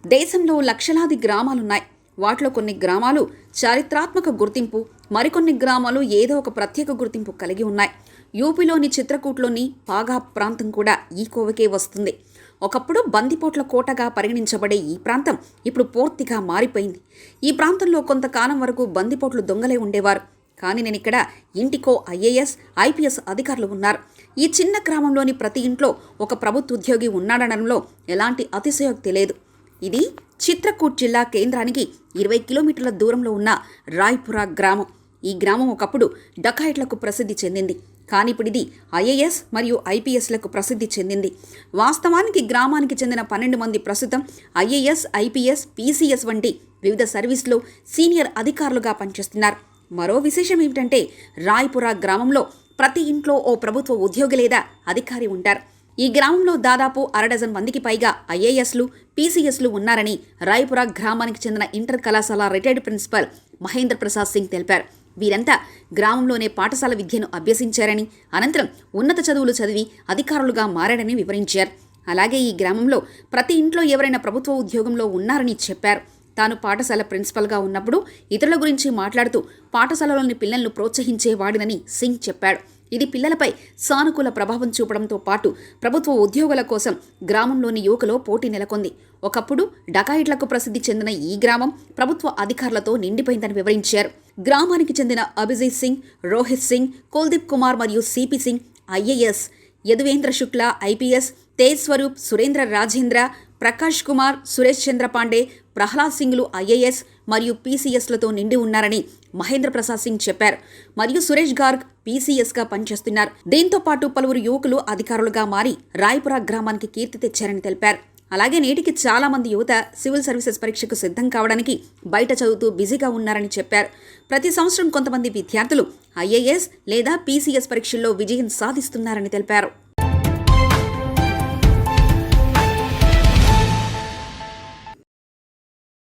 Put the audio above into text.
దేశంలో లక్షలాది గ్రామాలున్నాయి. వాటిలో కొన్ని గ్రామాలు చారిత్రాత్మక గుర్తింపు, మరికొన్ని గ్రామాలు ఏదో ఒక ప్రత్యేక గుర్తింపు కలిగి ఉన్నాయి. యూపీలోని చిత్రకూట్లోని పాగా ప్రాంతం కూడా ఈ కోవకే వస్తుంది. ఒకప్పుడు బందిపోట్ల కోటగా పరిగణించబడే ఈ ప్రాంతం ఇప్పుడు పూర్తిగా మారిపోయింది. ఈ ప్రాంతంలో కొంతకాలం వరకు బందిపోట్లు దొంగలే ఉండేవారు. కానీ నేను ఇక్కడ ఇంటికో ఐఏఎస్, ఐపీఎస్ అధికారులు ఉన్నారు. ఈ చిన్న గ్రామంలోని ప్రతి ఇంట్లో ఒక ప్రభుత్వ ఉద్యోగి ఉన్నాడనడంలో ఎలాంటి అతిశయోక్తి లేదు. ఇది చిత్రకూట్ జిల్లా కేంద్రానికి 20 కిలోమీటర్ల దూరంలో ఉన్న రాయ్పురా గ్రామం. ఈ గ్రామం ఒకప్పుడు డకాయిట్లకు ప్రసిద్ధి చెందింది. కానీ ఇప్పుడు ఇది ఐఏఎస్ మరియు ఐపీఎస్లకు ప్రసిద్ధి చెందింది. వాస్తవానికి గ్రామానికి చెందిన 12 మంది ప్రస్తుతం ఐఏఎస్, ఐపీఎస్, పీసీఎస్ వంటి వివిధ సర్వీసులో సీనియర్ అధికారులుగా పనిచేస్తున్నారు. మరో విశేషం ఏమిటంటే రాయ్పురా గ్రామంలో ప్రతి ఇంట్లో ఓ ప్రభుత్వ ఉద్యోగి లేదా అధికారి ఉంటారు. ఈ గ్రామంలో దాదాపు 1/2 డజన్ మందికి పైగా ఐఏఎస్లు, పీసీఎస్లు ఉన్నారని రాయ్పురా గ్రామానికి చెందిన ఇంటర్ కళాశాల రిటైర్డ్ ప్రిన్సిపల్ మహేంద్ర ప్రసాద్ సింగ్ తెలిపారు. వీరంతా గ్రామంలోనే పాఠశాల విద్యను అభ్యసించారని, అనంతరం ఉన్నత చదువులు చదివి అధికారులుగా మారారని వివరించారు. అలాగే ఈ గ్రామంలో ప్రతి ఇంట్లో ఎవరైనా ప్రభుత్వ ఉద్యోగంలో ఉన్నారని చెప్పారు. తాను పాఠశాల ప్రిన్సిపల్గా ఉన్నప్పుడు ఇతరుల గురించి మాట్లాడుతూ పాఠశాలలోని పిల్లలను ప్రోత్సహించేవాడినని సింగ్ చెప్పాడు. ఇది పిల్లలపై సానుకూల ప్రభావం చూపడంతో పాటు ప్రభుత్వ ఉద్యోగుల కోసం గ్రామంలోని యువకులో పోటీ నెలకొంది. ఒకప్పుడు డకాయిట్లకు ప్రసిద్ధి చెందిన ఈ గ్రామం ప్రభుత్వ అధికారులతో నిండిపోయిందని వివరించారు. గ్రామానికి చెందిన అభిజిత్ సింగ్, రోహిత్ సింగ్, కుల్దీప్ కుమార్ మరియు CP Singh IAS, Yaduvendra Shukla IPS, Tej Swaroop, Surendra Rajendra, Prakash Kumar, Suresh Chandra Pandey, Prahlad సింగ్లు ఐఏఎస్ మరియు పీసీఎస్లతో నిండి ఉన్నారని మహేంద్ర ప్రసాద్ సింగ్ చెప్పారు. మరియు సురేష్ గార్గ్ పీసీఎస్గా పనిచేస్తున్నారు. దీంతో పాటు పలువురు యువకులు అధికారులుగా మారి రాయ్పురా గ్రామానికి కీర్తి తెచ్చారని తెలిపారు. అలాగే నేటికి చాలా మంది యువత సివిల్ సర్వీసెస్ పరీక్షకు సిద్ధం కావడానికి బయట చదువుతూ బిజీగా ఉన్నారని చెప్పారు. ప్రతి సంవత్సరం కొంతమంది విద్యార్థులు ఐఏఎస్ లేదా పీసీఎస్ పరీక్షల్లో విజయం సాధిస్తున్నారని తెలిపారు.